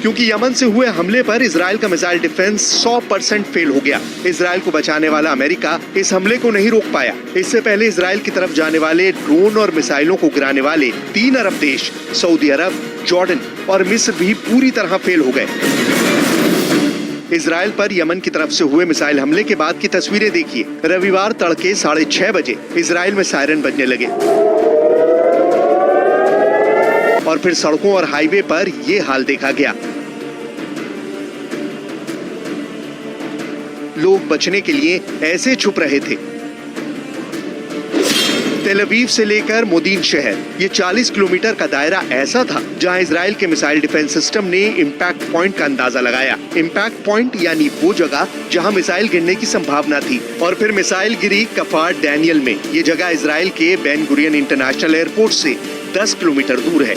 क्योंकि यमन से हुए हमले पर इजराइल का मिसाइल डिफेंस 100% फेल हो गया। इजराइल को बचाने वाला अमेरिका इस हमले को नहीं रोक पाया। इससे पहले इजराइल की तरफ जाने वाले ड्रोन और मिसाइलों को गिराने वाले 3 अरब देश सऊदी अरब, जॉर्डन और मिस्र भी पूरी तरह फेल हो गए। इजराइल पर यमन की तरफ से हुए मिसाइल हमले के बाद की तस्वीरें देखिए। रविवार तड़के 6:30 बजे इजराइल में सायरन बजने लगे और फिर सड़कों और हाईवे पर ये हाल देखा गया। लोग बचने के लिए ऐसे छुप रहे थे। तेल अवीव से लेकर मोदीन शहर, ये 40 किलोमीटर का दायरा ऐसा था जहां इजराइल के मिसाइल डिफेंस सिस्टम ने इम्पैक्ट पॉइंट का अंदाजा लगाया। इम्पैक्ट पॉइंट यानी वो जगह जहां मिसाइल गिरने की संभावना थी। और फिर मिसाइल गिरी कफार डैनियल में। ये जगह इजराइल के बेन गुरियन इंटरनेशनल एयरपोर्ट से 10 किलोमीटर दूर है।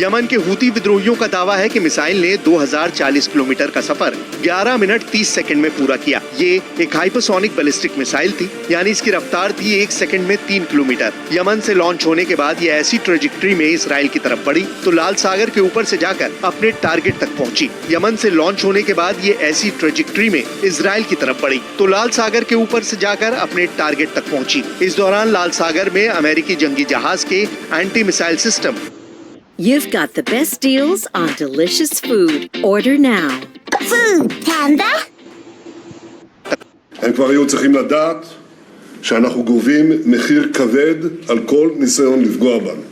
यमन के हूती विद्रोहियों का दावा है कि मिसाइल ने 2040 किलोमीटर का सफर 11 मिनट 30 सेकंड में पूरा किया। ये एक हाइपरसोनिक बैलिस्टिक मिसाइल थी, यानी इसकी रफ्तार थी 1 सेकंड में 3 किलोमीटर। यमन से लॉन्च होने के बाद ये ऐसी ट्रेजेक्ट्री में इसराइल की तरफ बढ़ी तो लाल सागर के ऊपर से जाकर अपने टारगेट तक पहुंची। यमन से लॉन्च होने के बाद ये ऐसी ट्रेजेक्ट्री में इसराइल की तरफ बढ़ी तो लाल सागर के ऊपर से जाकर अपने टारगेट तक पहुंची। इस दौरान लाल सागर में अमेरिकी जंगी जहाज के anti missile system. You've got the best deals on delicious food. Order now. Food Panda? הם כבר היו צריכים לדעת שאנחנו גובים מחיר כבד על כל ניסיון לפגוע בנו.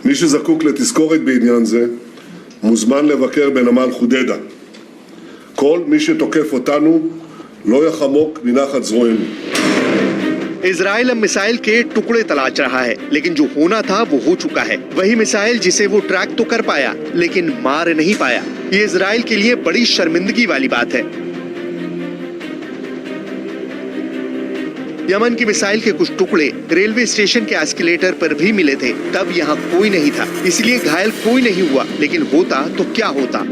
מי שזקוק לתזכורת בעניין זה מוזמן לבקר בנמל חודדה. כל מי שתוקף אותנו לא יחמוק מנחת זרוענו. Israel अब मिसाइल के टुकड़े तलाश रहा है, लेकिन जो होना था वो हो चुका है। वही मिसाइल जिसे वो ट्रैक तो कर पाया लेकिन मार नहीं पाया। ये इजराइल के लिए बड़ी शर्मिंदगी वाली बात है। यमन की मिसाइल के कुछ टुकड़े रेलवे स्टेशन के एस्केलेटर पर भी मिले थे। तब यहाँ कोई नहीं था, इसलिए घायल कोई नहीं हुआ। लेकिन होता तो क्या होता।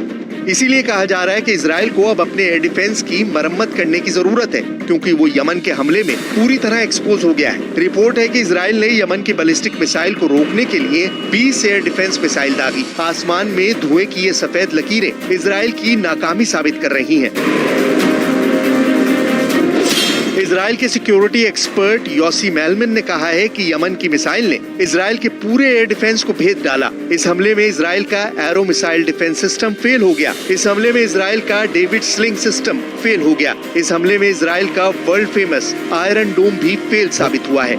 इसीलिए कहा जा रहा है कि इजराइल को अब अपने एयर डिफेंस की मरम्मत करने की जरूरत है, क्योंकि वो यमन के हमले में पूरी तरह एक्सपोज हो गया है। रिपोर्ट है कि इजराइल ने यमन की बैलिस्टिक मिसाइल को रोकने के लिए 20 एयर डिफेंस मिसाइल दागी। आसमान में धुएं की ये सफेद लकीरें इजराइल की नाकामी साबित कर रही हैं। इजराइल के सिक्योरिटी एक्सपर्ट योसी मेलमन ने कहा है कि यमन की मिसाइल ने इजराइल के पूरे एयर डिफेंस को भेद डाला। इस हमले में इजराइल का arrow missile defence system fail हो गया। इस हमले में इजराइल का डेविड स्लिंग सिस्टम फेल हो गया। इस हमले में इजराइल का वर्ल्ड फेमस आयरन डोम भी फेल साबित हुआ है।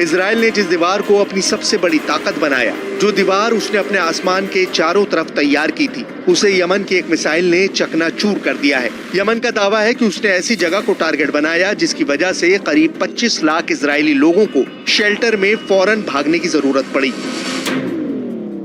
इजराइल ने जिस दीवार को अपनी सबसे बड़ी ताकत बनाया, जो दीवार उसने अपने आसमान के चारों तरफ तैयार की थी, उसे यमन की एक मिसाइल ने चकनाचूर कर दिया है। यमन का दावा है कि उसने ऐसी जगह को टारगेट बनाया जिसकी वजह से करीब 25 लाख इजरायली लोगों को शेल्टर में फौरन भागने की जरूरत पड़ी।